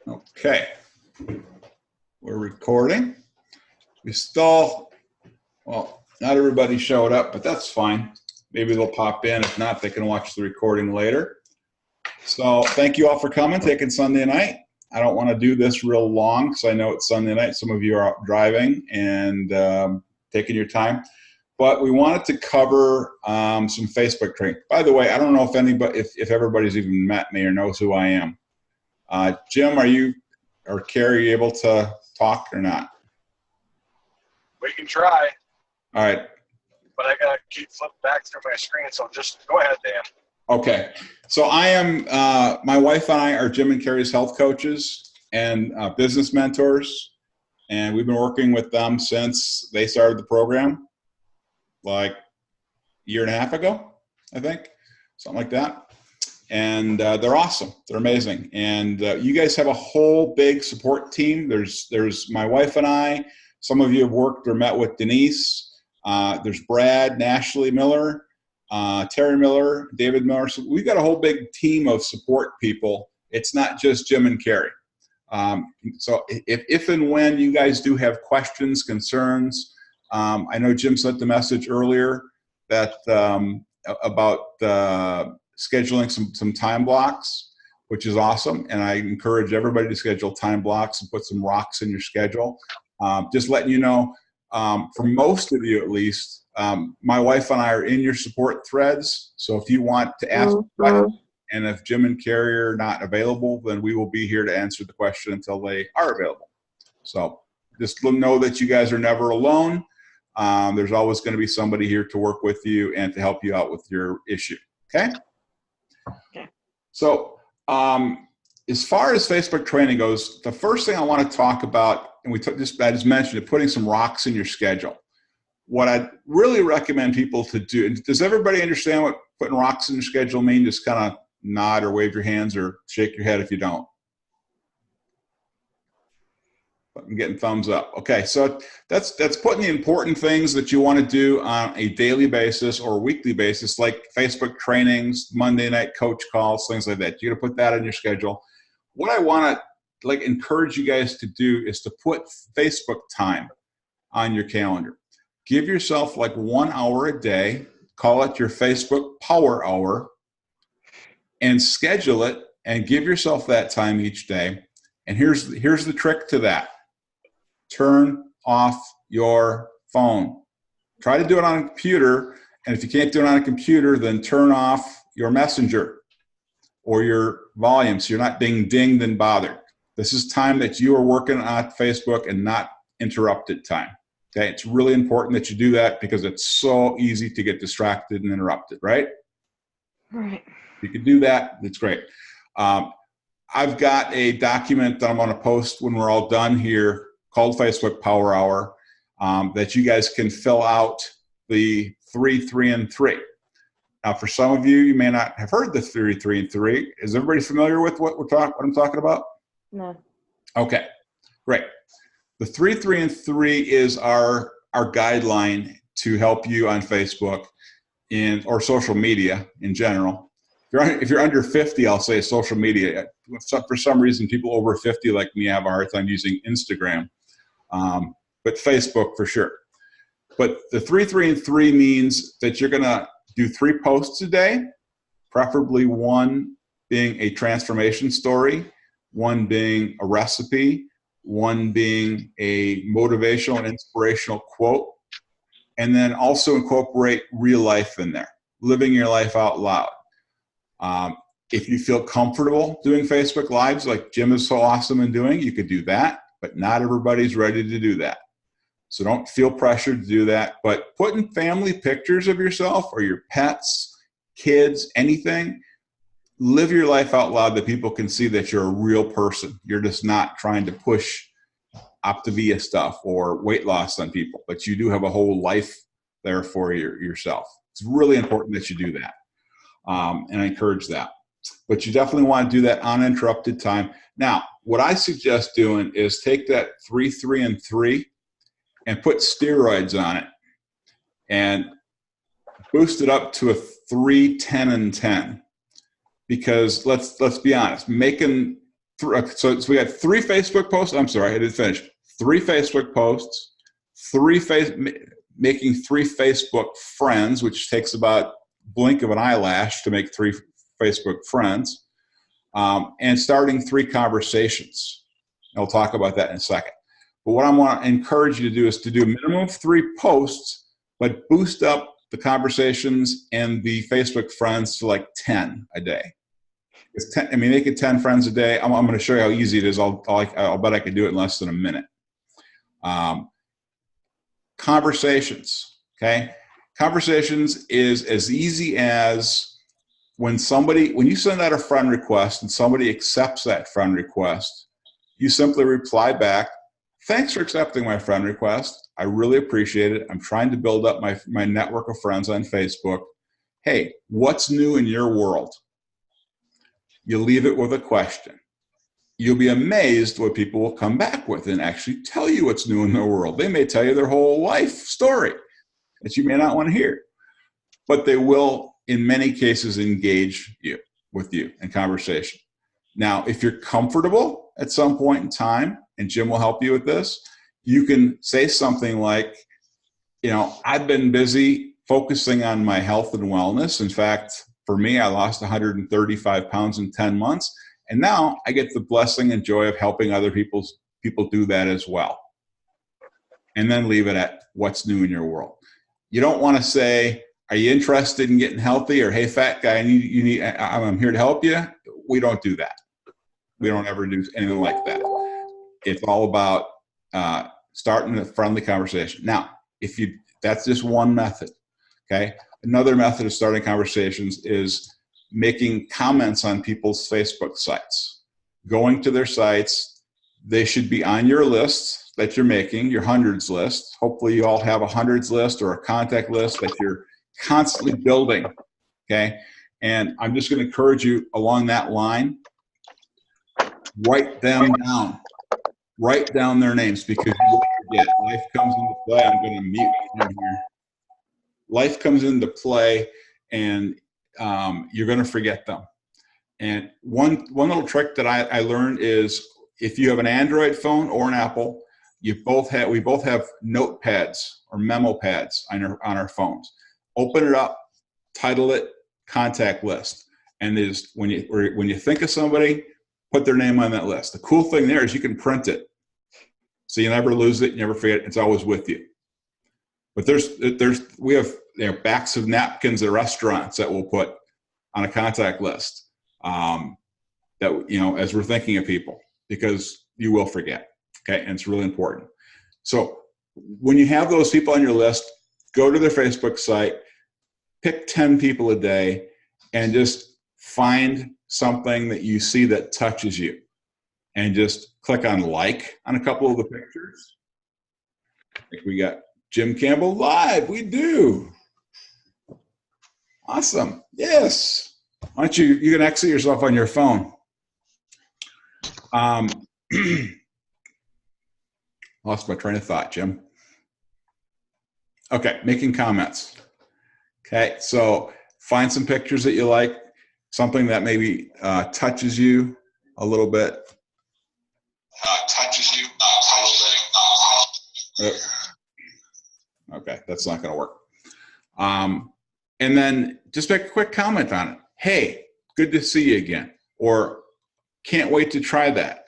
Okay, we're recording. We still, well, not everybody showed up, but that's fine. Maybe they'll pop in. If not, they can watch the recording later. So thank you all for coming, taking Sunday night. I don't want to do this real long because I know it's Sunday night. Some of you are out driving and taking your time. But we wanted to cover some Facebook training. By the way, I don't know if anybody, if everybody's even met me or knows who I am. Jim, are you or Carrie able to talk or not? We can try. All right. But I gotta keep flipping back through my screen, so just go ahead, Dan. Okay. So I am, my wife and I are Jim and Carrie's health coaches and business mentors. And we've been working with them since they started the program, like a year and a half ago, I think, something like that. And they're awesome. They're amazing. And you guys have a whole big support team. There's my wife and I. Some of you have worked or met with Denise. There's Brad, Ashley Miller, Terry Miller, David Miller. So we've got a whole big team of support people. It's not just Jim and Carrie. So if and when you guys do have questions, concerns, I know Jim sent the message earlier that about scheduling some time blocks, which is awesome. And I encourage everybody to schedule time blocks and put some rocks in your schedule. Just letting you know, for most of you at least, my wife and I are in your support threads. So if you want to ask a question, and if Jim and Carrie are not available, then we will be here to answer the question until they are available. So just know that you guys are never alone. There's always going to be somebody here to work with you and to help you out with your issue. Okay? Okay. So as far as Facebook training goes, the first thing I want to talk about, and I just mentioned it, putting some rocks in your schedule. What I really recommend people to do, and does everybody understand what putting rocks in your schedule mean? Just kind of nod or wave your hands or shake your head if you don't. I'm getting thumbs up. Okay, so that's putting the important things that you want to do on a daily basis or weekly basis, like Facebook trainings, Monday night coach calls, things like that. You're gonna put that on your schedule. What I want to encourage you guys to do is to put Facebook time on your calendar. Give yourself 1 hour a day, call it your Facebook power hour, and schedule it and give yourself that time each day. And here's the trick to that. Turn off your phone. Try to do it on a computer, and if you can't do it on a computer, then turn off your messenger or your volume so you're not being dinged and bothered. This is time that you are working on Facebook and not interrupted time. Okay, it's really important that you do that because it's so easy to get distracted and interrupted, right? Right. If you can do that, that's great. I've got a document that I'm going to post when we're all done here called Facebook Power Hour that you guys can fill out the 3, 3, and 3. Now, for some of you, you may not have heard the 3, 3, and 3. Is everybody familiar with what I'm talking about? No. Okay, great. The 3, 3, and 3 is our guideline to help you on Facebook or social media in general. If you're under 50, I'll say social media. For some reason, people over 50 like me have a hard time using Instagram, but Facebook for sure. But the 3, 3, and 3 means that you're going to do 3 posts a day, preferably 1 being a transformation story, 1 being a recipe, 1 being a motivational and inspirational quote, and then also incorporate real life in there, living your life out loud. If you feel comfortable doing Facebook Lives like Jim is so awesome in doing, you could do that, but not everybody's ready to do that. So don't feel pressured to do that, but putting family pictures of yourself or your pets, kids, anything, live your life out loud that people can see that you're a real person. You're just not trying to push Optavia stuff or weight loss on people, but you do have a whole life there for yourself. It's really important that you do that. And I encourage that. But you definitely want to do that uninterrupted time. Now, what I suggest doing is take that 3, 3, and 3 and put steroids on it and boost it up to a 3, 10, and 10. Because let's be honest, making so we got 3 Facebook posts. I'm sorry, I didn't finish. 3 Facebook posts, making 3 Facebook friends, which takes about blink of an eyelash to make 3 Facebook friends, and starting 3 conversations. I'll talk about that in a second. But what I want to encourage you to do is to do a minimum of 3 posts, but boost up the conversations and the Facebook friends to like 10 a day. Make it 10 friends a day. I'm going to show you how easy it is. I'll bet I can do it in less than a minute. Conversations, okay? Conversations is as easy as when you send out a friend request and somebody accepts that friend request, you simply reply back, "Thanks for accepting my friend request. I really appreciate it. I'm trying to build up my network of friends on Facebook. Hey, what's new in your world?" You leave it with a question. You'll be amazed what people will come back with and actually tell you what's new in their world. They may tell you their whole life story that you may not want to hear, but they will, in many cases, engage with you in conversation. Now, if you're comfortable at some point in time, and Jim will help you with this, you can say something like, "I've been busy focusing on my health and wellness. In fact, for me, I lost 135 pounds in 10 months. And now I get the blessing and joy of helping other people do that as well." And then leave it at what's new in your world. You don't want to say, "Are you interested in getting healthy?" or "Hey, fat guy, I'm here to help you." We don't do that. We don't ever do anything like that. It's all about starting a friendly conversation. Now, that's just one method, okay? Another method of starting conversations is making comments on people's Facebook sites. Going to their sites, they should be on your list that you're making, your hundreds list. Hopefully you all have a hundreds list or a contact list that you're constantly building, okay? And I'm just going to encourage you along that line, write them down. Write down their names because you will forget. Life comes into play. I'm going to mute him here. Life comes into play, and you're going to forget them. And one little trick that I learned is if you have an Android phone or an Apple, we both have notepads or memo pads on our phones. Open it up, title it "Contact List," and when you think of somebody, put their name on that list. The cool thing there is you can print it, so you never lose it, you never forget it. It's always with you. But we have backs of napkins at restaurants that we'll put on a contact list as we're thinking of people, because you will forget, okay? And it's really important. So when you have those people on your list, go to their Facebook site, pick 10 people a day, and just find something that you see that touches you, and just click on like on a couple of the pictures. Like we got Jim Campbell live. We do. Awesome. Yes. Why don't you can exit yourself on your phone. Lost my train of thought, Jim. Okay, making comments. Okay, so find some pictures that you like, something that maybe touches you a little bit. Okay, that's not going to work. And then just make a quick comment on it. "Hey, good to see you again," or "Can't wait to try that."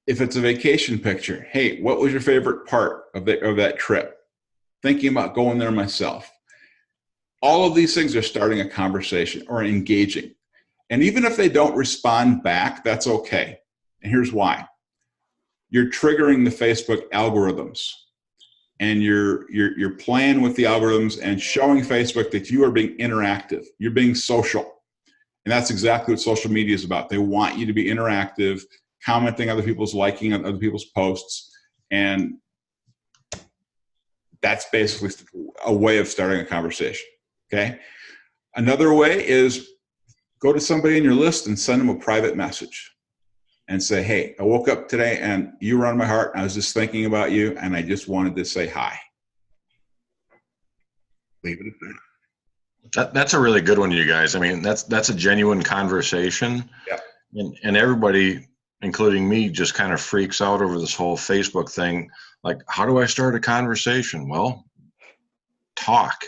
If it's a vacation picture, "Hey, what was your favorite part of that trip? Thinking about going there myself." All of these things are starting a conversation or engaging. And even if they don't respond back, that's okay. And here's why. You're triggering the Facebook algorithms. And you're playing with the algorithms and showing Facebook that you are being interactive. You're being social. And that's exactly what social media is about. They want you to be interactive, commenting other people's, liking other people's posts. And that's basically a way of starting a conversation, okay? Another way is go to somebody in your list and send them a private message and say, "Hey, I woke up today and you were on my heart. I was just thinking about you and I just wanted to say hi." Leave it at that. That's a really good one, you guys. I mean, that's a genuine conversation. Yeah. And everybody including me, just kind of freaks out over this whole Facebook thing. Like, how do I start a conversation? Well, talk.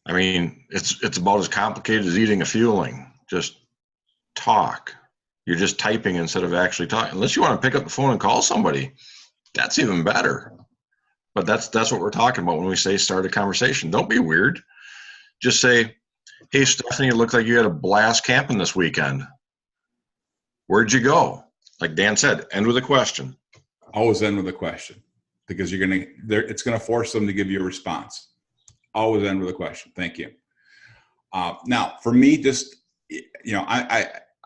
I mean, it's about as complicated as eating a fueling. Just talk. You're just typing instead of actually talking. Unless you want to pick up the phone and call somebody, that's even better. But that's what we're talking about when we say start a conversation. Don't be weird. Just say, hey, Stephanie, it looked like you had a blast camping this weekend. Where'd you go? Like Dan said, end with a question. Always end with a question, because it's gonna force them to give you a response. Always end with a question. Thank you. Now, for me, just,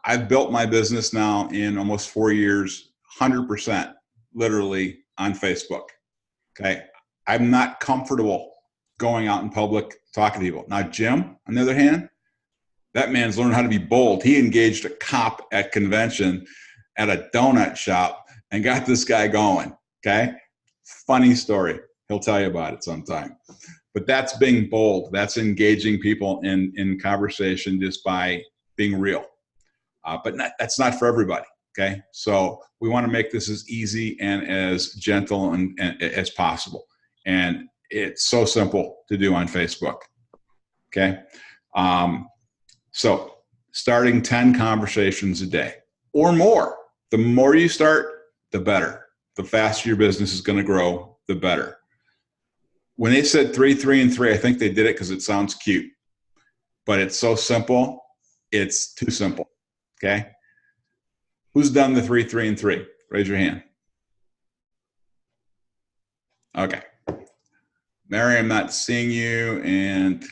I've built my business now in almost 4 years, 100% literally on Facebook. Okay. I'm not comfortable going out in public talking to people. Now, Jim, on the other hand, that man's learned how to be bold. He engaged a cop at convention at a donut shop and got this guy going. Okay. Funny story. He'll tell you about it sometime. But that's being bold. That's engaging people in conversation just by being real. But that's not for everybody. Okay. So we want to make this as easy and as gentle and as possible. And it's so simple to do on Facebook. Okay. So starting 10 conversations a day or more. The more you start, the better. The faster your business is going to grow, the better. When they said 3, 3, and 3, I think they did it because it sounds cute. But it's so simple, it's too simple. Okay? Who's done the 3, 3, and 3? Raise your hand. Okay. Mary, I'm not seeing you. And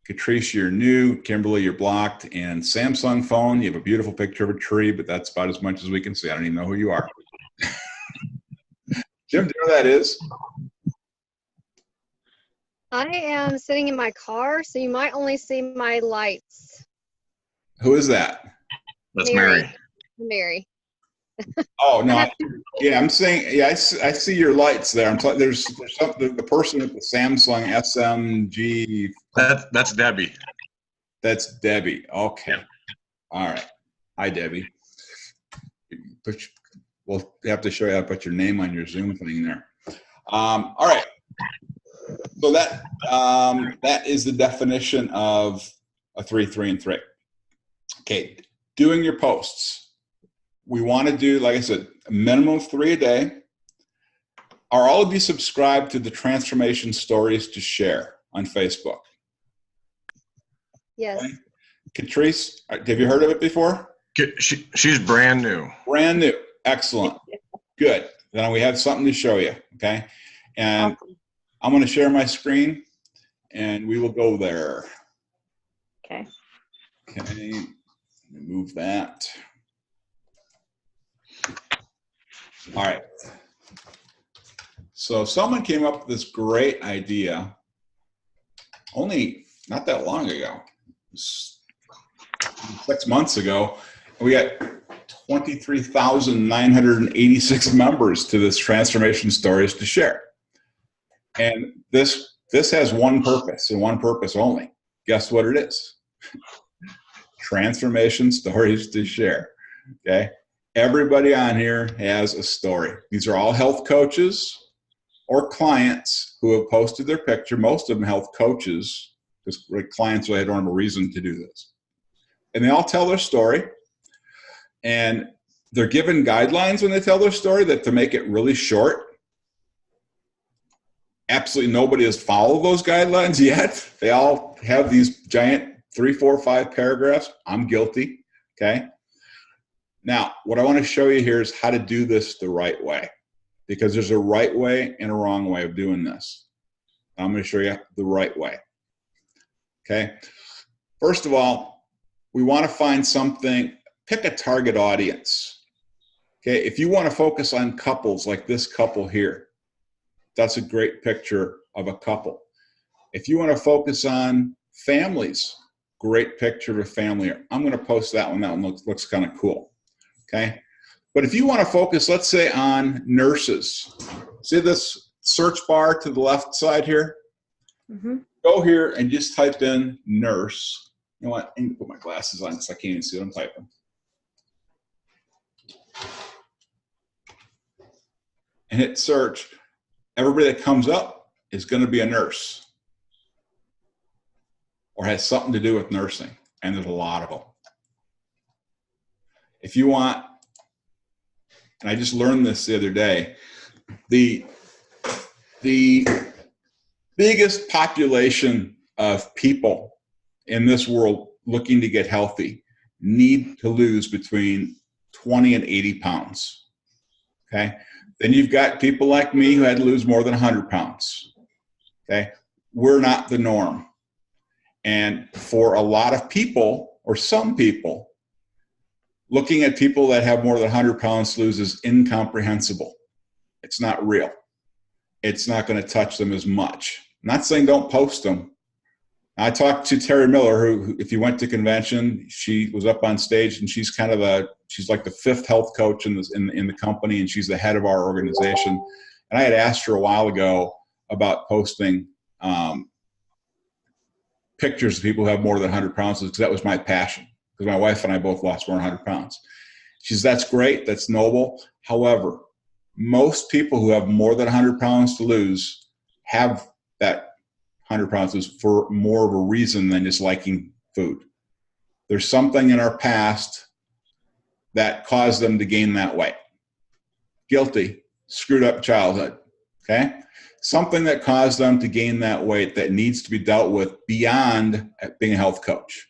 Catrice, you're new. Kimberly, you're blocked. And Samsung phone, you have a beautiful picture of a tree, but that's about as much as we can see. I don't even know who you are. Jim, do you know who that is? I am sitting in my car, so you might only see my lights. Who is that? That's Mary. Mary. Oh, no. Yeah, I'm saying, yeah, I see your lights there. There's something, the person with the Samsung SMG. That's Debbie. That's Debbie. Okay. Yeah. All right. Hi, Debbie. We'll have to show you how to put your name on your Zoom thing there. All right. So that is the definition of a 3, 3, and 3. Okay. Doing your posts. We want to do, like I said, a minimum of 3 a day. Are all of you subscribed to the Transformation Stories to Share on Facebook? Yes. Okay. Catrice, have you heard of it before? She's brand new. Brand new. Excellent. Good. Then we have something to show you. Okay. And Awesome. I'm going to share my screen and we will go there. Okay. Okay. Let me move that. All right. So someone came up with this great idea only not that long ago, 6 months ago. We got 23,986 members to this Transformation Stories to Share. And this has one purpose and one purpose only. Guess what it is? Transformation Stories to Share. Okay? Everybody on here has a story. These are all health coaches or clients who have posted their picture. Most of them health coaches, because clients really don't have a reason to do this. And they all tell their story. And they're given guidelines when they tell their story that to make it really short. Absolutely nobody has followed those guidelines yet. They all have these giant 3, 4, 5 paragraphs. I'm guilty. Okay. Now, what I want to show you here is how to do this the right way, because there's a right way and a wrong way of doing this. I'm going to show you the right way. Okay. First of all, we want to find something, pick a target audience. Okay. If you want to focus on couples like this couple here, that's a great picture of a couple. If you want to focus on families, great picture of a family. I'm going to post that one. That one looks kind of cool. Okay. But if you want to focus, let's say on nurses, see this search bar to the left side here? Mm-hmm. Go here and just type in nurse. You know what? I need to put my glasses on because I can't even see what I'm typing. and hit search, everybody that comes up is going to be a nurse or has something to do with nursing. And there's a lot of them. If you want, and I just learned this the other day, the biggest population of people in this world looking to get healthy need to lose between 20 and 80 pounds. Okay. Then you've got people like me who had to lose more than 100 pounds. Okay. We're not the norm. And for a lot of people, or some people, looking at people that have more than 100 pounds to lose is incomprehensible. It's not real. It's not going to touch them as much. I'm not saying don't post them. I talked to Terry Miller, who, if you went to convention, she was up on stage, and she's kind of she's like the 5th health coach in the company, and she's the head of our organization. And I had asked her a while ago about posting pictures of people who have more than 100 pounds, because that was my passion, because my wife and I both lost more than 100 pounds. She says, that's great, that's noble. However, most people who have more than 100 pounds to lose have that 100 pounds to lose for more of a reason than just liking food. There's something in our past that caused them to gain that weight. Guilty, screwed up childhood, okay? Something that caused them to gain that weight that needs to be dealt with beyond being a health coach.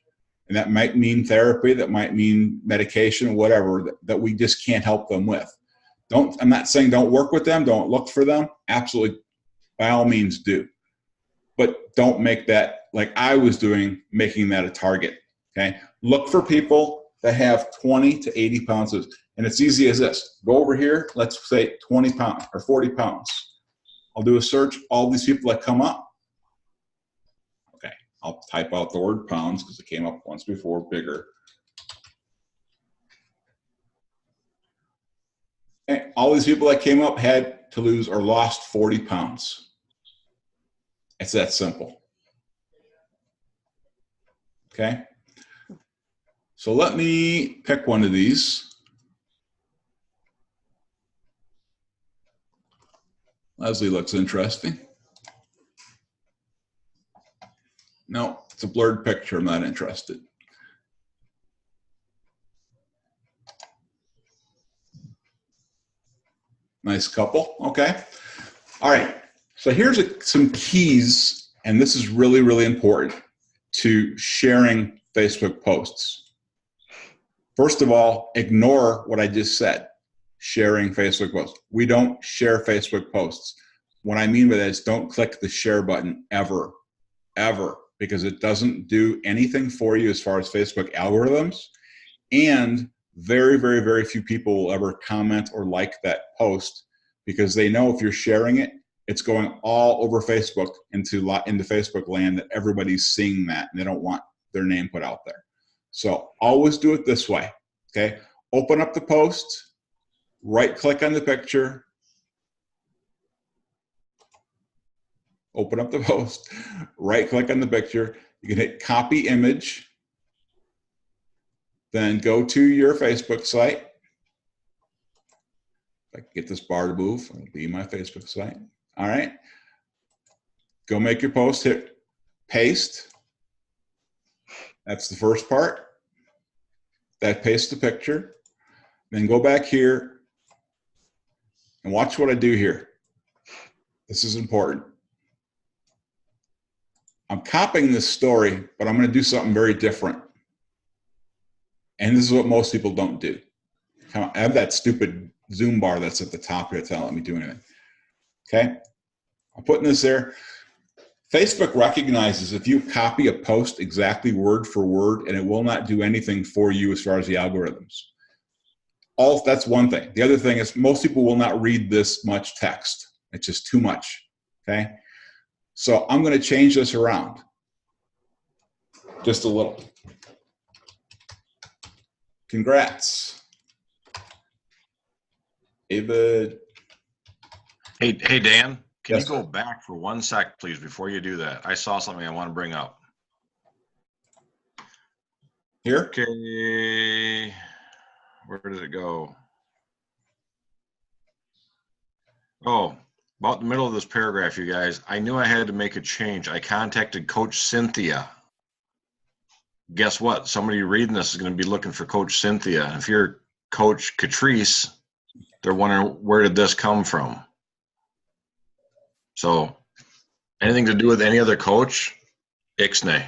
And that might mean therapy, that might mean medication, whatever, that we just can't help them with. I'm not saying don't work with them, don't look for them. Absolutely, by all means do. But don't make that, like I was doing, making that a target, okay? Look for people that have 20 to 80 pounds. And it's easy as this. Go over here, let's say 20 pounds or 40 pounds. I'll do a search, all these people that come up. Okay, I'll type out the word pounds because it came up once before, bigger. Okay, all these people that came up had to lose or lost 40 pounds. It's that simple. Okay, so let me pick one of these. Leslie looks interesting. No, it's a blurred picture. I'm not interested. Nice couple. Okay. All right. So here's some keys, and this is really, really important to sharing Facebook posts. First of all, ignore what I just said, sharing Facebook posts. We don't share Facebook posts. What I mean by that is don't click the share button ever, ever, because it doesn't do anything for you as far as Facebook algorithms. And very, very, very few people will ever comment or like that post, because they know if you're sharing it, it's going all over Facebook into Facebook land, that everybody's seeing that, and they don't want their name put out there. So always do it this way, okay? Open up the post, right-click on the picture, open up the post, right-click on the picture. You can hit copy image, then go to your Facebook site. If I can get this bar to move, it'll be my Facebook site. All right. Go make your post, hit paste. That's the first part. That pastes the picture. Then go back here and watch what I do here. This is important. I'm copying this story, but I'm going to do something very different. And this is what most people don't do. I have that stupid Zoom bar that's at the top here. It's not letting me do anything. Okay. I'm putting this there. Facebook recognizes if you copy a post exactly word for word, and it will not do anything for you as far as the algorithms. That's one thing. The other thing is most people will not read this much text. It's just too much. Okay. So I'm going to change this around just a little. Congrats, David. Hey, Dan, can Yes, you go sir. back for 1 sec, please, before you do that? I saw something I want to bring up. Here? Okay, where did it go? Oh, about the middle of this paragraph, you guys. I knew I had to make a change. I contacted Coach Cynthia. Guess what? Somebody reading this is going to be looking for Coach Cynthia. If you're Coach Catrice, they're wondering, where did this come from? So anything to do with any other coach, ixnay.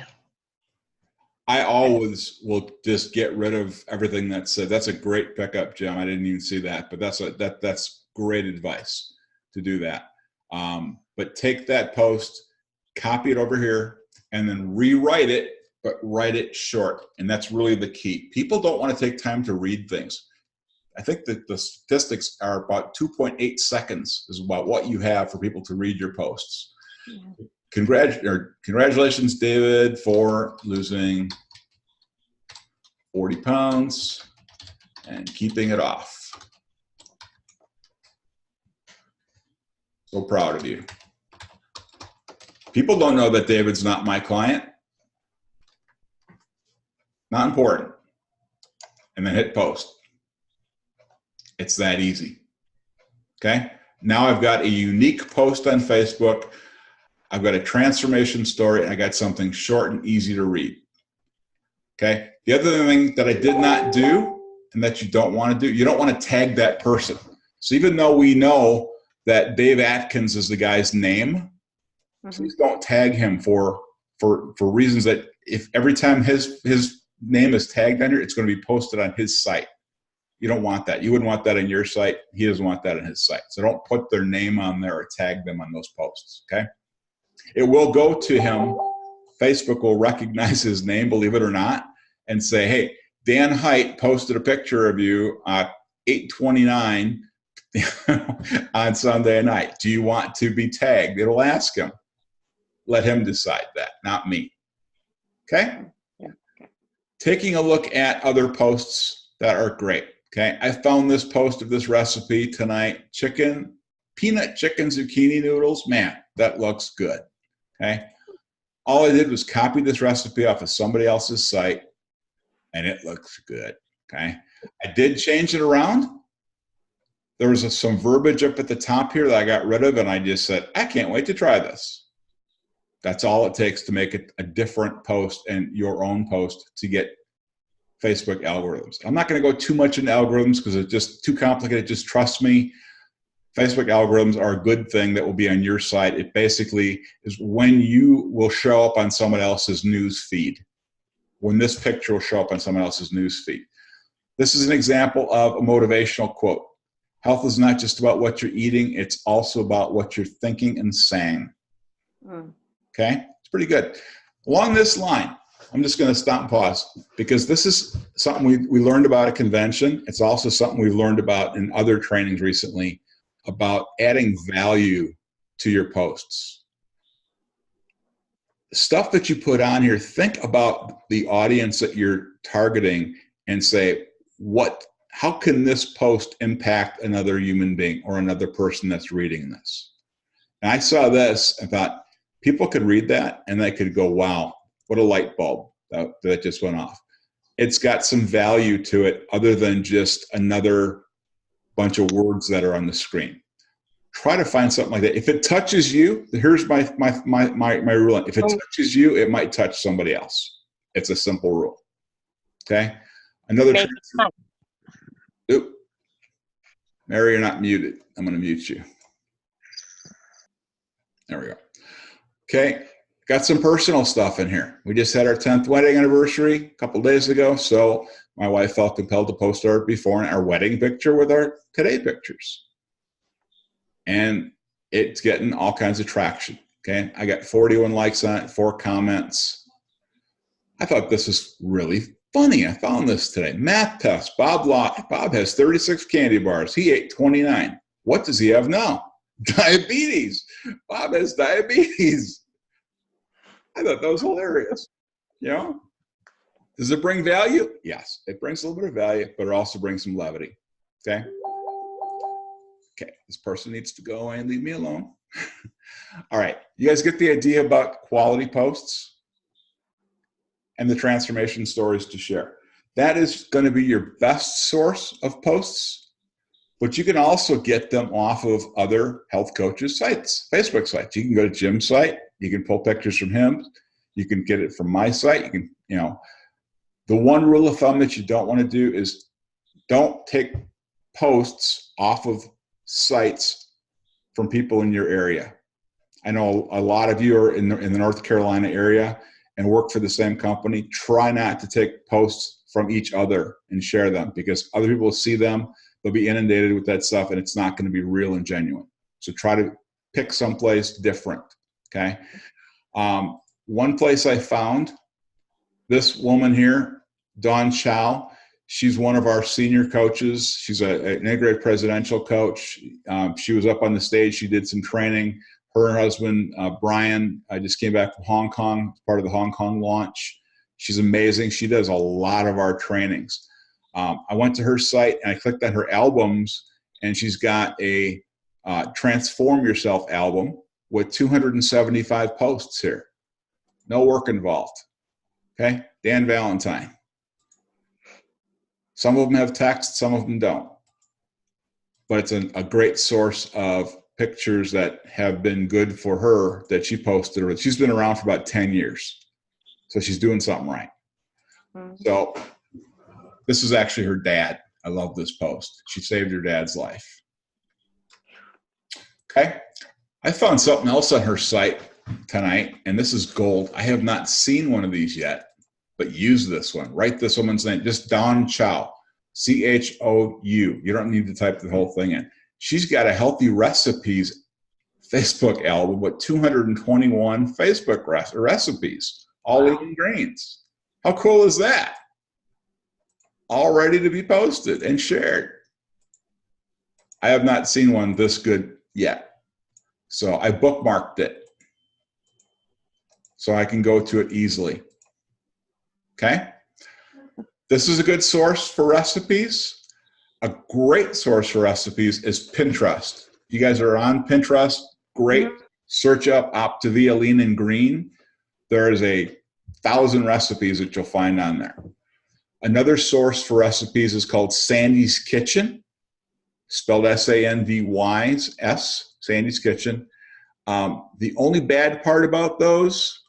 I always will just get rid of everything that's said. That's a great pickup, Jim. I didn't even see that, but that's great advice to do that. But take that post, copy it over here, and then rewrite it, but write it short. And that's really the key. People don't want to take time to read things. I think that the statistics are about 2.8 seconds is about what you have for people to read your posts. Yeah. Congratulations, David, for losing 40 pounds and keeping it off. So proud of you. People don't know that David's not my client. Not important. And then hit post. It's that easy. Okay? Now I've got a unique post on Facebook. I've got a transformation story, and I got something short and easy to read. Okay? The other thing that I did not do and that you don't want to do, you don't want to tag that person. So even though we know that Dave Atkins is the guy's name, please don't tag him for reasons that if every time his name is tagged on here, it's going to be posted on his site. You don't want that. You wouldn't want that on your site. He doesn't want that on his site. So don't put their name on there or tag them on those posts, okay? It will go to him. Facebook will recognize his name, believe it or not, and say, hey, Dan Hait posted a picture of you at 8:29 on Sunday night. Do you want to be tagged? It'll ask him. Let him decide that, not me. Okay? Yeah. Taking a look at other posts that are great. Okay, I found this post of this recipe tonight. Peanut chicken zucchini noodles. Man, that looks good. Okay, all I did was copy this recipe off of somebody else's site, and it looks good. Okay, I did change it around. There was some verbiage up at the top here that I got rid of, and I just said, I can't wait to try this. That's all it takes to make it a different post and your own post to get Facebook algorithms. I'm not going to go too much into algorithms because it's just too complicated. Just trust me. Facebook algorithms are a good thing that will be on your site. It basically is when you will show up on someone else's news feed. When this picture will show up on someone else's news feed. This is an example of a motivational quote. Health is not just about what you're eating. It's also about what you're thinking and saying. Okay? It's pretty good. Along this line, I'm just going to stop and pause because this is something we learned about at convention. It's also something we've learned about in other trainings recently about adding value to your posts. Stuff that you put on here, think about the audience that you're targeting and say, how can this post impact another human being or another person that's reading this? And I saw this and thought, people could read that and they could go, wow, what a light bulb that just went off. It's got some value to it other than just another bunch of words that are on the screen. Try to find something like that. If it touches you, here's my rule. If it touches you, it might touch somebody else. It's a simple rule. Okay? Another Oop. Mary, you're not muted. I'm going to mute you. There we go. Okay. Got some personal stuff in here. We just had our 10th wedding anniversary a couple days ago, so my wife felt compelled to post our before and our wedding picture with our today pictures. And it's getting all kinds of traction, okay? I got 41 likes on it, 4 comments. I thought this was really funny. I found this today. Math test. Bob has 36 candy bars. He ate 29. What does he have now? Diabetes. Bob has diabetes. I thought that was hilarious. You know, does it bring value? Yes, it brings a little bit of value, but it also brings some levity. Okay. Okay, this person needs to go and leave me alone. All right, you guys get the idea about quality posts and the transformation stories to share. That is going to be your best source of posts, But you can also get them off of other health coaches' sites, Facebook sites. You can go to Jim's site. You can pull pictures from him. You can get it from my site. You can, the one rule of thumb that you don't want to do is don't take posts off of sites from people in your area. I know a lot of you are in the North Carolina area and work for the same company. Try not to take posts from each other and share them, because other people will see them. They'll be inundated with that stuff, and it's not going to be real and genuine. So try to pick someplace different, okay? One place I found, this woman here, Dawn Chow, she's one of our senior coaches. She's an integrated presidential coach. She was up on the stage. She did some training. Her and her husband, Brian, just came back from Hong Kong, part of the Hong Kong launch. She's amazing. She does a lot of our trainings. I went to her site and I clicked on her albums, and she's got a Transform Yourself album with 275 posts here. No work involved. Okay? Dan Valentine. Some of them have text, some of them don't. But it's a great source of pictures that have been good for her that she posted. She's been around for about 10 years. So she's doing something right. So this is actually her dad. I love this post. She saved her dad's life. Okay. I found something else on her site tonight, and this is gold. I have not seen one of these yet, but use this one. Write this woman's name, just Dawn Chow, Chou. You don't need to type the whole thing in. She's got a healthy recipes Facebook album with 221 Facebook recipes, all eating greens. How cool is that? All ready to be posted and shared. I have not seen one this good yet. So I bookmarked it so I can go to it easily. Okay? This is a good source for recipes. A great source for recipes is Pinterest. You guys are on Pinterest? Great. Search up Optavia Lean and Green. There is 1,000 recipes that you'll find on there. Another source for recipes is called Sandy's Kitchen, spelled S-A-N-D-Y-S, Sandy's Kitchen. The only bad part about those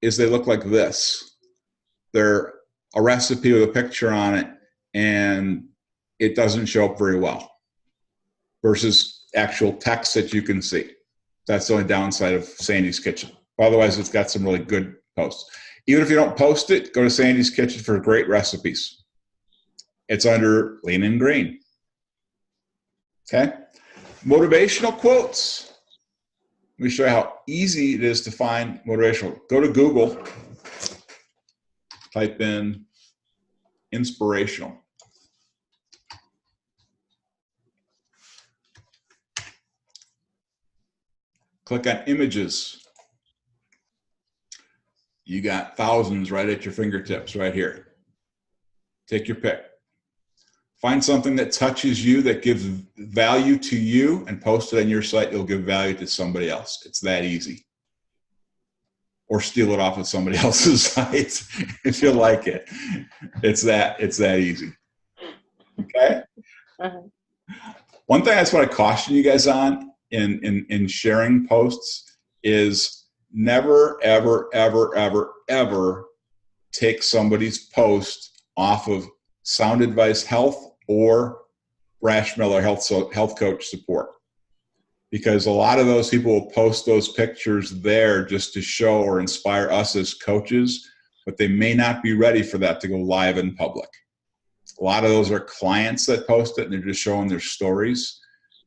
is they look like this. They're a recipe with a picture on it, and it doesn't show up very well versus actual text that you can see. That's the only downside of Sandy's Kitchen. Otherwise, it's got some really good posts. Even if you don't post it, go to Sandy's Kitchen for great recipes. It's under Lean and Green. Okay? Motivational quotes. Let me show you how easy it is to find motivational. Go to Google, type in inspirational. Click on images. You got thousands right at your fingertips right here. Take your pick. Find something that touches you, that gives value to you, and post it on your site. It'll give value to somebody else. It's that easy. Or steal it off of somebody else's site if you like it. It's that easy. Okay? One thing I just want to caution you guys on in sharing posts is never, ever, ever, ever, ever take somebody's post off of Sound Advice Health or Brash Miller Health Coach Support. Because a lot of those people will post those pictures there just to show or inspire us as coaches, but they may not be ready for that to go live in public. A lot of those are clients that post it and they're just showing their stories,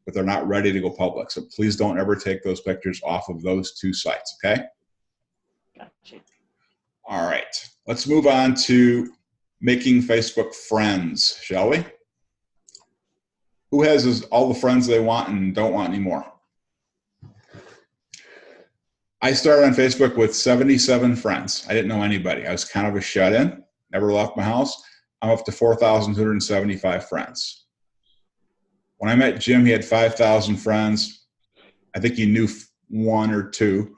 but they're not ready to go public. So please don't ever take those pictures off of those two sites, okay? Gotcha. All right, let's move on to making Facebook friends, shall we? Who has all the friends they want and don't want anymore? I started on Facebook with 77 friends. I didn't know anybody. I was kind of a shut-in, never left my house. I'm up to 4,275 friends. When I met Jim, he had 5,000 friends. I think he knew one or two.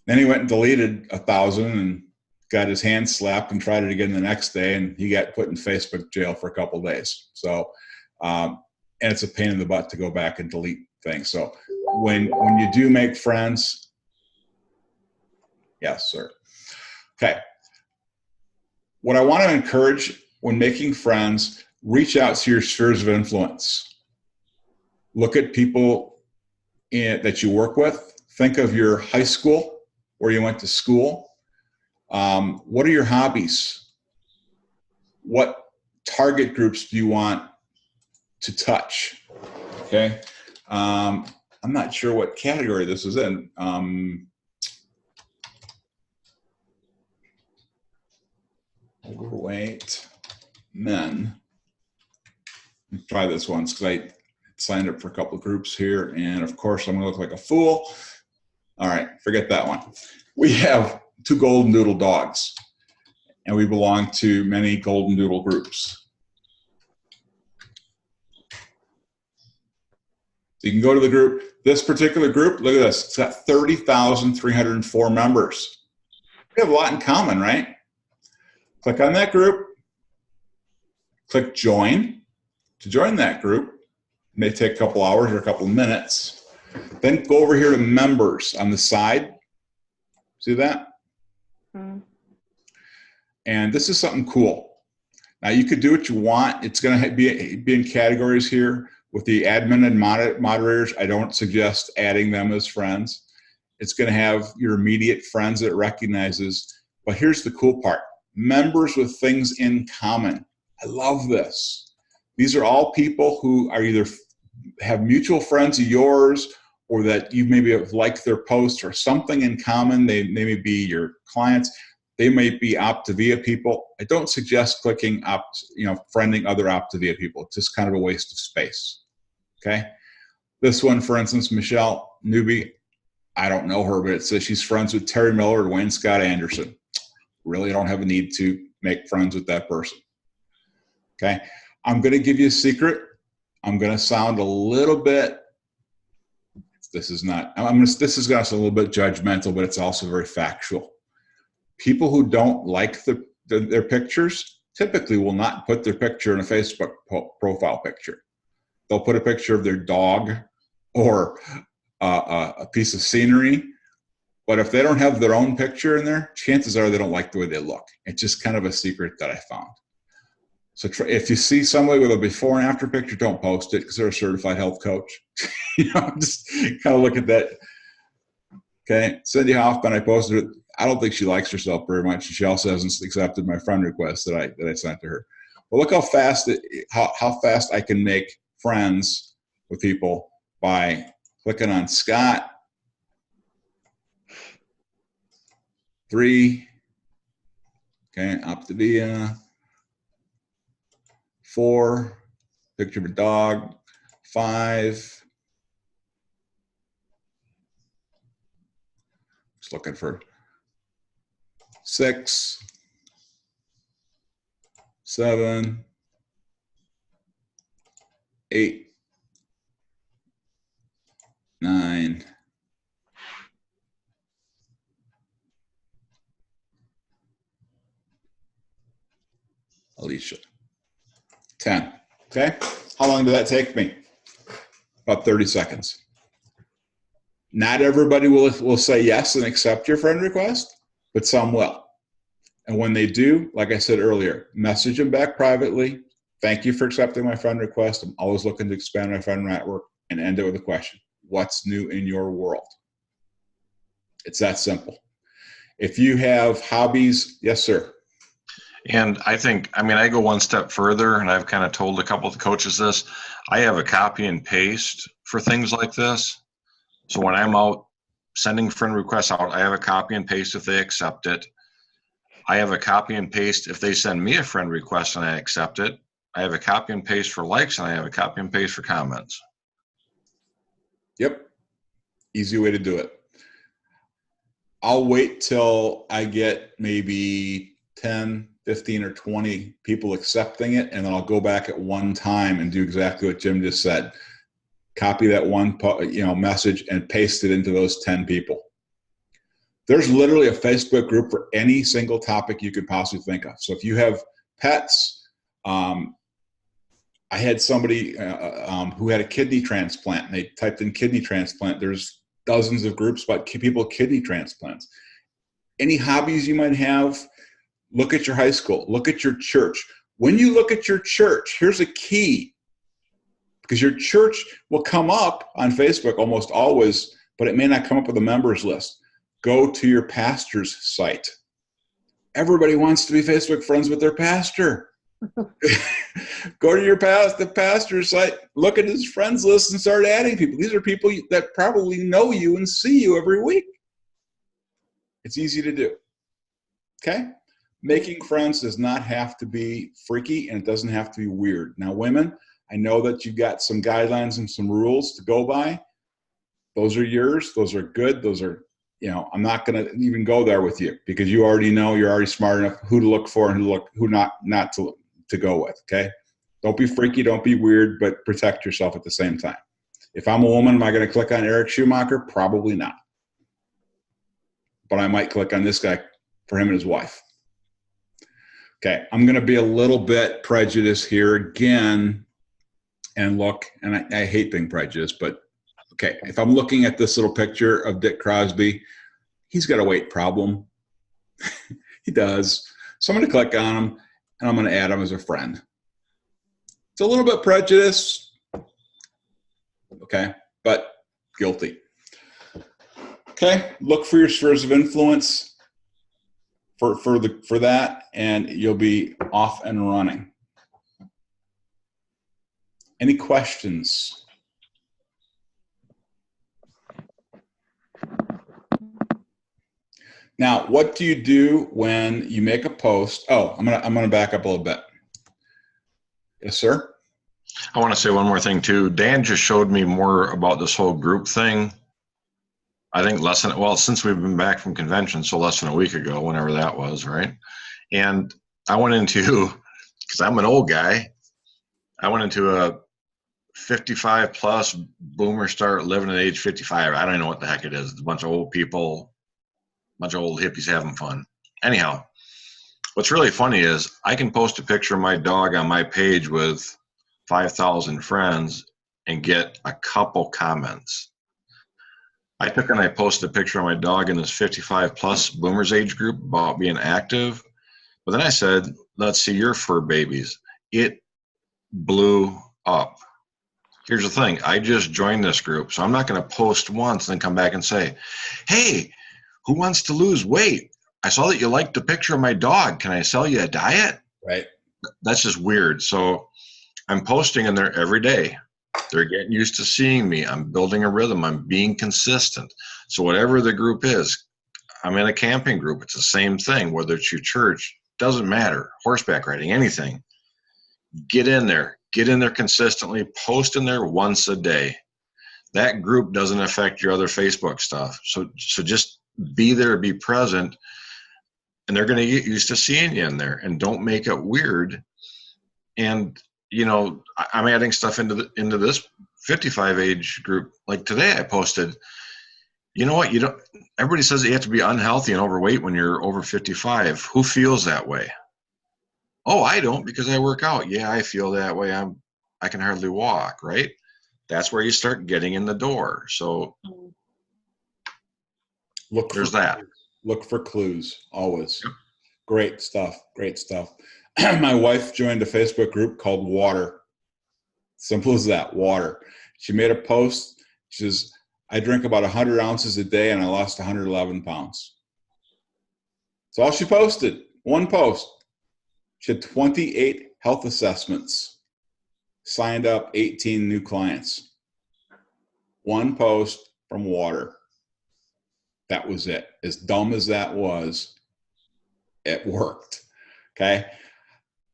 Then he went and deleted 1,000 and got his hand slapped and tried it again the next day, and he got put in Facebook jail for a couple of days. So and it's a pain in the butt to go back and delete things. So when you do make friends, yes, sir. Okay. What I want to encourage when making friends, reach out to your spheres of influence. Look at people that you work with. Think of your high school, where you went to school. What are your hobbies? What target groups do you want to touch? Okay. I'm not sure what category this is in. Overweight men. Let me try this once because I signed up for a couple of groups here, and of course I'm going to look like a fool. All right, forget that one. We have 2 golden doodle dogs, and we belong to many golden doodle groups. So you can go to the group. This particular group, look at this. It's got 30,304 members. We have a lot in common, right? Click on that group. Click join to join that group. It may take a couple hours or a couple minutes. Then go over here to members on the side. See that? Mm. And this is something cool. Now you could do what you want. It's going to be in categories here. With the admin and moderators, I don't suggest adding them as friends. It's going to have your immediate friends that it recognizes. But here's the cool part. Members with things in common. I love this. These are all people who are either have mutual friends of yours, or that you maybe have liked their post or something in common. They may be your clients. They may be Optavia people. I don't suggest clicking friending other Optavia people. It's just kind of a waste of space. Okay. This one, for instance, Michelle Newby, I don't know her, but it says she's friends with Terry Miller and Wayne Scott Anderson. Really don't have a need to make friends with that person. Okay. I'm going to give you a secret. I'm going to sound a little bit, this is going to sound a little bit judgmental, but it's also very factual. People who don't like their pictures typically will not put their picture in a Facebook profile picture. They'll put a picture of their dog or a piece of scenery. But if they don't have their own picture in there, chances are they don't like the way they look. It's just kind of a secret that I found. So if you see somebody with a before and after picture, don't post it because they're a certified health coach. Just kind of look at that. Okay, Cindy Hoffman, I posted it. I don't think she likes herself very much. She also hasn't accepted my friend request that I sent to her. But look how fast how fast I can make friends with people by clicking on Scott. 3. Okay, Optavia. 4. Picture of a dog. 5. Just looking for 6. 7. 8. 9. Alicia. 10. Okay. How long did that take me? About 30 seconds. Not everybody will say yes and accept your friend request, but some will. And when they do, like I said earlier, message them back privately. Thank you for accepting my friend request. I'm always looking to expand my friend network, and end it with a question. What's new in your world? It's that simple. If you have hobbies, yes, sir. And I go one step further, and I've kind of told a couple of the coaches this. I have a copy and paste for things like this. So when I'm out sending friend requests out, I have a copy and paste if they accept it. I have a copy and paste if they send me a friend request and I accept it. I have a copy and paste for likes, and I have a copy and paste for comments. Yep. Easy way to do it. I'll wait till I get maybe 10, 15, or 20 people accepting it, and then I'll go back at one time and do exactly what Jim just said. Copy that one message and paste it into those 10 people. There's literally a Facebook group for any single topic you could possibly think of. So if you have pets, I had somebody who had a kidney transplant, and they typed in kidney transplant. There's dozens of groups about people with kidney transplants. Any hobbies you might have, look at your high school, look at your church. When you look at your church, here's a key, because your church will come up on Facebook almost always, but it may not come up with a members list. Go to your pastor's site. Everybody wants to be Facebook friends with their pastor. Go to the pastor's site, look at his friends list and start adding people. These are people that probably know you and see you every week. It's easy to do. Okay? Making friends does not have to be freaky, and it doesn't have to be weird. Now, women, I know that you've got some guidelines and some rules to go by. Those are yours. Those are good. Those are, I'm not going to even go there with you, because you already know, you're already smart enough who to look for and who not to go with. Okay. Don't be freaky. Don't be weird, but protect yourself at the same time. If I'm a woman, am I going to click on Eric Schumacher? Probably not. But I might click on this guy for him and his wife. Okay. I'm going to be a little bit prejudiced here again, and look, and I hate being prejudiced, but okay. If I'm looking at this little picture of Dick Crosby, he's got a weight problem. He does. So I'm going to click on him, and I'm going to add him as a friend. It's a little bit prejudiced, okay, but guilty. Okay, look for your spheres of influence for that, and you'll be off and running. Any questions? Now, what do you do when you make a post? Oh, I'm gonna back up a little bit. Yes, sir. I want to say one more thing too. Dan just showed me more about this whole group thing. I think since we've been back from convention, so less than a week ago, whenever that was, right? And I went into, because I'm an old guy, I went into a 55 plus boomer start living at age 55. I don't know what the heck it is. It's a bunch of old people, bunch of old hippies having fun. Anyhow, what's really funny is I can post a picture of my dog on my page with 5,000 friends and get a couple comments. I took and I posted a picture of my dog in this 55 plus boomers age group about being active. But then I said, let's see your fur babies. It blew up. Here's the thing. I just joined this group, so I'm not going to post once and then come back and say, hey, who wants to lose weight? I saw that you liked the picture of my dog. Can I sell you a diet? Right. That's just weird. So I'm posting in there every day. They're getting used to seeing me. I'm building a rhythm. I'm being consistent. So whatever the group is, I'm in a camping group. It's the same thing, whether it's your church, doesn't matter, horseback riding, anything. Get in there consistently, post in there once a day. That group doesn't affect your other Facebook stuff. So just be there, be present, and they're going to get used to seeing you in there, and don't make it weird. And, I'm adding stuff into this 55 age group. Like today I posted, you know what? Everybody says that you have to be unhealthy and overweight when you're over 55. Who feels that way? Oh, I don't, because I work out. Yeah, I feel that way. I can hardly walk, right? That's where you start getting in the door. So there's that. Look for clues, always. Yep. Great stuff. My wife joined a Facebook group called Water. Simple as that, water. She made a post. She says, I drink about 100 ounces a day and I lost 111 pounds. That's all she posted. One post. She had 28 health assessments, signed up 18 new clients. One post from Water. That was it. As dumb as that was, it worked. Okay.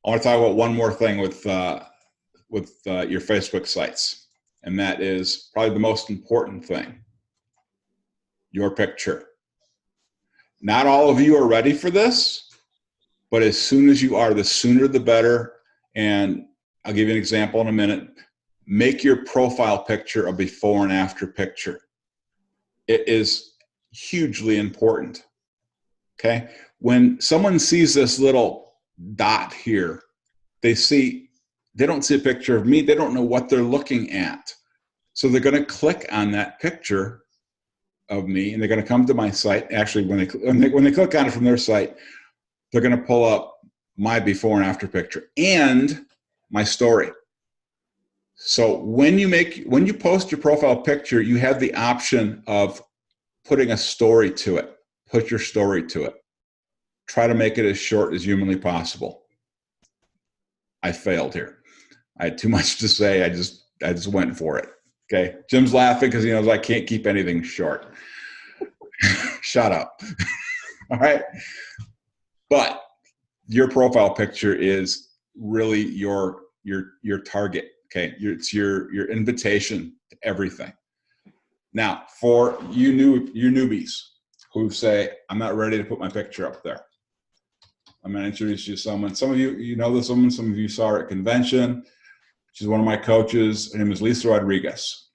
I want to talk about one more thing with your Facebook sites, and that is probably the most important thing. Your picture. Not all of you are ready for this, but as soon as you are, the sooner the better. And I'll give you an example in a minute. Make your profile picture a before and after picture. It is hugely important. Okay? When someone sees this little dot here, they see they don't see a picture of me. They don't know what they're looking at. So they're going to click on that picture of me, and they're going to come to my site. Actually, when they click on it from their site, they're going to pull up my before and after picture and my story. So when you post your profile picture, you have the option of putting a story to it. Put your story to it. Try to make it as short as humanly possible. I failed here. I had too much to say. I just went for it. Okay. Jim's laughing because he knows I can't keep anything short. Shut up. All right. But your profile picture is really your target. Okay. It's your invitation to everything. Now, for you newbies who say, I'm not ready to put my picture up there, I'm going to introduce you to someone. Some of you know this woman. Some of you saw her at convention. She's one of my coaches. Her name is Lisa Rodriguez.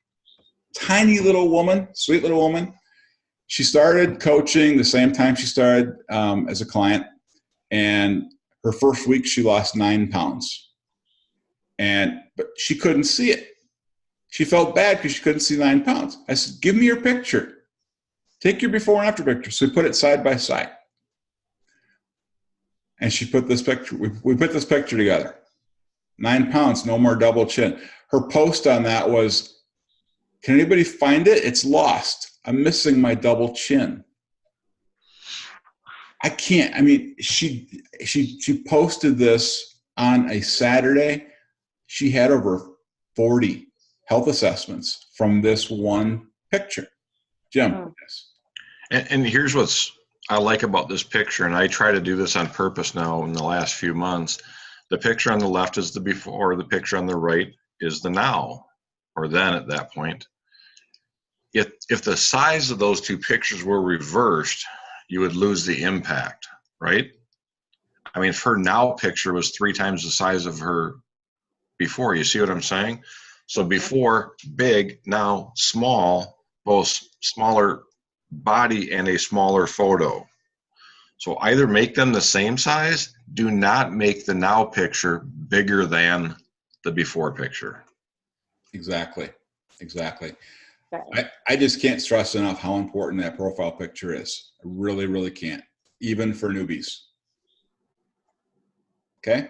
Tiny little woman, sweet little woman. She started coaching the same time she started as a client. And her first week, she lost 9 pounds. But she couldn't see it. She felt bad because she couldn't see 9 pounds. I said, give me your picture. Take your before and after picture. So we put it side by side. And she put this picture, we put this picture together. 9 pounds, no more double chin. Her post on that was, can anybody find it? It's lost. I'm missing my double chin. I can't. I mean, she posted this on a Saturday. She had over 40 health assessments from this one picture. Jim. Oh. Yes. And here's what's I like about this picture, and I try to do this on purpose now in the last few months. The picture on the left is the before, the picture on the right is the now, or then at that point. If the size of those two pictures were reversed, you would lose the impact, right? I mean, if her now picture was 3 times the size of her before, you see what I'm saying? So before, big, now small, both smaller body and a smaller photo. So either make them the same size, do not make the now picture bigger than the before picture. Exactly. Okay. I just can't stress enough how important that profile picture is. I really, really can't, even for newbies. Okay?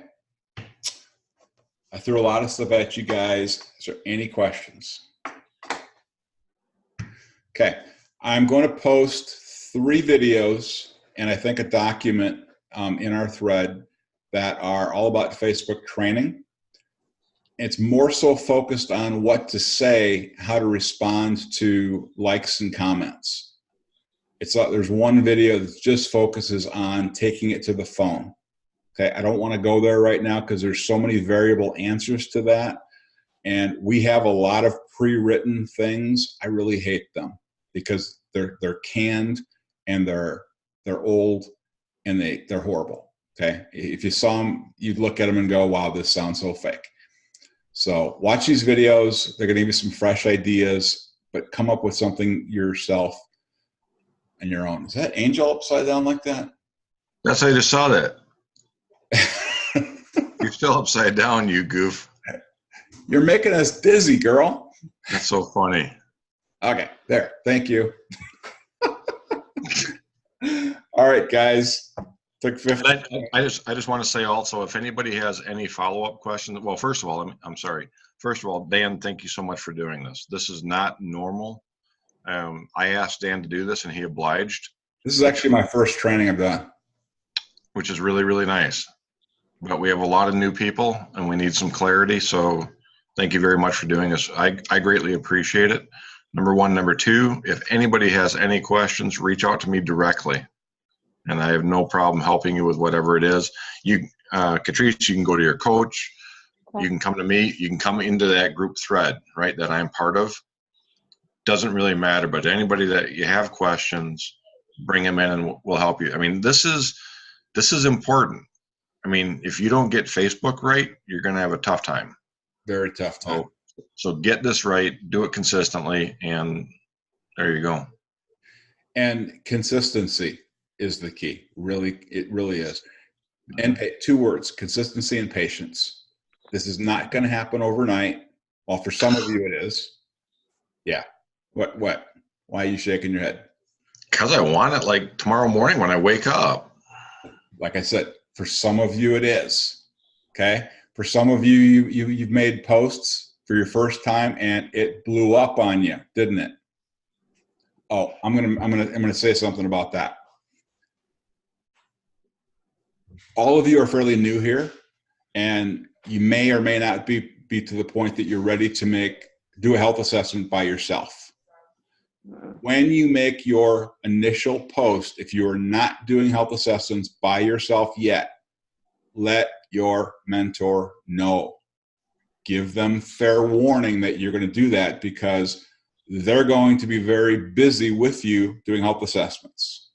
I threw a lot of stuff at you guys. Is there any questions? Okay. I'm going to post 3 videos and I think a document in our thread that are all about Facebook training. It's more so focused on what to say, how to respond to likes and comments. There's one video that just focuses on taking it to the phone. Okay, I don't want to go there right now because there's so many variable answers to that. And we have a lot of pre-written things. I really hate them because they're canned and they're old and they're horrible. Okay, if you saw them, you'd look at them and go, wow, this sounds so fake. So watch these videos. They're going to give you some fresh ideas, but come up with something yourself and your own. Is that angel upside down like that? That's how I just saw that. You're still upside down, you goof. You're making us dizzy, girl. That's so funny. Okay, there. Thank you. All right, guys. Took 15. I just want to say also, if anybody has any follow-up questions, well, first of all, I'm sorry. First of all, Dan, thank you so much for doing this. This is not normal. I asked Dan to do this and he obliged. This is actually my first training I've done. Which is really, really nice. But we have a lot of new people and we need some clarity. So thank you very much for doing this. I greatly appreciate it. Number one. Number two, if anybody has any questions, reach out to me directly. And I have no problem helping you with whatever it is. Catrice, you can go to your coach. Okay. You can come to me. You can come into that group thread, right, that I'm part of. Doesn't really matter, but anybody that you have questions, bring them in and we'll help you. I mean, this is important. I mean, if you don't get Facebook right, you're going to have a tough time. Very tough time. So get this right, do it consistently, and there you go. And consistency is the key. Really, it really is. And 2 words: consistency and patience. This is not going to happen overnight. Well, for some of you it is. Yeah. What? Why are you shaking your head? Because I want it like tomorrow morning when I wake up. Like I said, for some of you it is. Okay. For some of you, you've made posts for your first time and it blew up on you, didn't it? Oh, I'm gonna say something about that. All of you are fairly new here, and you may or may not be to the point that you're ready to do a health assessment by yourself. When you make your initial post, if you are not doing health assessments by yourself yet, let your mentor know. Give them fair warning that you're going to do that, because they're going to be very busy with you doing health assessments.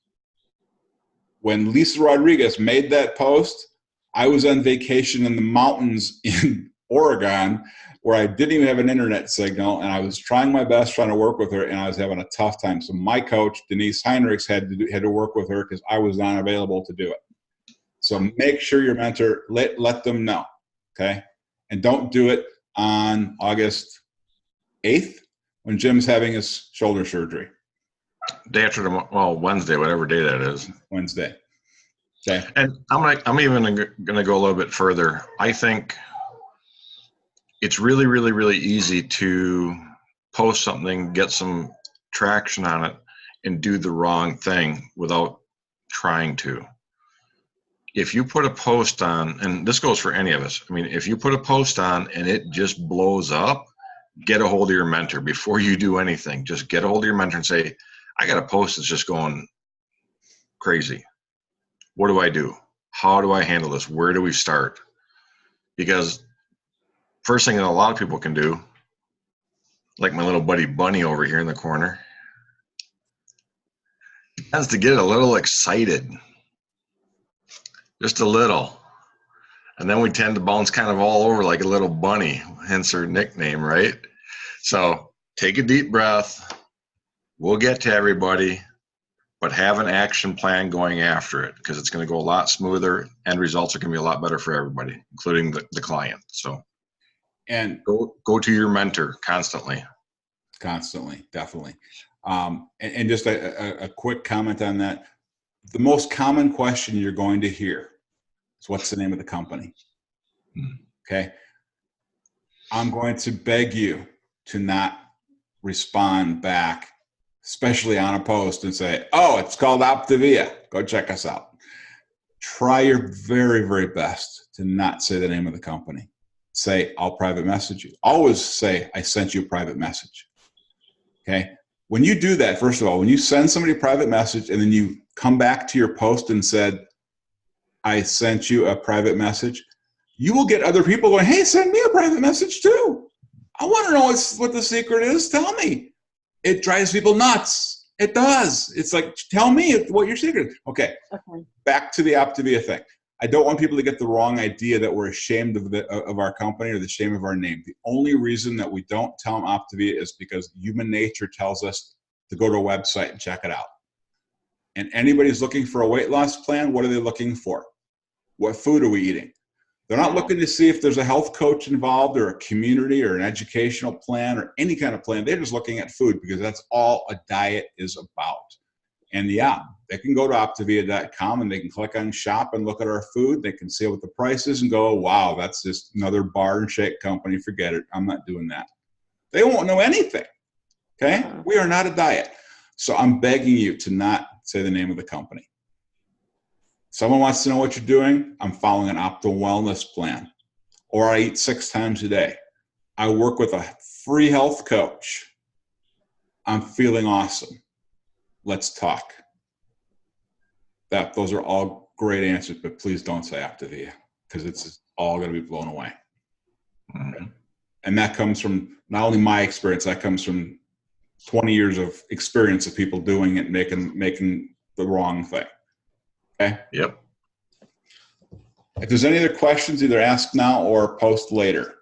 When Lisa Rodriguez made that post, I was on vacation in the mountains in Oregon where I didn't even have an internet signal, and I was trying my best trying to work with her, and I was having a tough time. So my coach, Denise Heinrichs, had to work with her because I was not available to do it. So make sure your mentor, let them know, okay? And don't do it on August 8th when Jim's having his shoulder surgery. Day after tomorrow, well, Wednesday, whatever day that is. Wednesday. Okay. And I'm even going to go a little bit further. I think it's really, really, really easy to post something, get some traction on it, and do the wrong thing without trying to. If you put a post on, and this goes for any of us, I mean, if you put a post on and it just blows up, get a hold of your mentor before you do anything. Just get a hold of your mentor and say, I got a post that's just going crazy. What do I do? How do I handle this? Where do we start? Because first thing that a lot of people can do, like my little buddy Bunny over here in the corner, tends to get a little excited. Just a little. And then we tend to bounce kind of all over like a little bunny, hence her nickname, right? So take a deep breath. We'll get to everybody, but have an action plan going after it, because it's going to go a lot smoother and results are going to be a lot better for everybody, including the client. So, and go to your mentor constantly. Constantly, definitely. And just a quick comment on that. The most common question you're going to hear is, what's the name of the company? Okay. I'm going to beg you to not respond back, especially on a post, and say, oh, it's called Optavia. Go check us out. Try your very, very best to not say the name of the company. Say, I'll private message you. Always say, I sent you a private message. Okay. When you do that, first of all, when you send somebody a private message and then you come back to your post and said, I sent you a private message, you will get other people going, hey, send me a private message too. I want to know what the secret is. Tell me. It drives people nuts. It does. It's like, tell me what your secret is. Okay. Back to the Optavia thing. I don't want people to get the wrong idea that we're ashamed of our company or the shame of our name. The only reason that we don't tell them Optavia is because human nature tells us to go to a website and check it out. And anybody's looking for a weight loss plan, what are they looking for? What food are we eating? They're not looking to see if there's a health coach involved or a community or an educational plan or any kind of plan. They're just looking at food, because that's all a diet is about. And yeah, they can go to Optavia.com and they can click on shop and look at our food. They can see what the price is and go, wow, that's just another bar and shake company. Forget it. I'm not doing that. They won't know anything. Okay? We are not a diet. So I'm begging you to not say the name of the company. Someone wants to know what you're doing, I'm following an Optimal Wellness plan. Or I eat 6 times a day. I work with a free health coach. I'm feeling awesome. Let's talk. Those are all great answers, but please don't say Optavia, because it's all going to be blown away. Okay? And that comes from not only my experience, that comes from 20 years of experience of people doing it, making the wrong thing. Okay? Yep. If there's any other questions, either ask now or post later.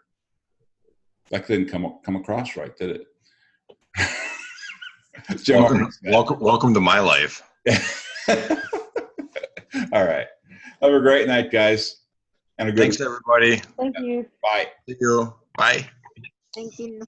That didn't come across right, did it? Welcome to my life. All right. Have a great night, guys. and a good Thanks, everybody. Thank you. bye. See you. Bye. Thank you.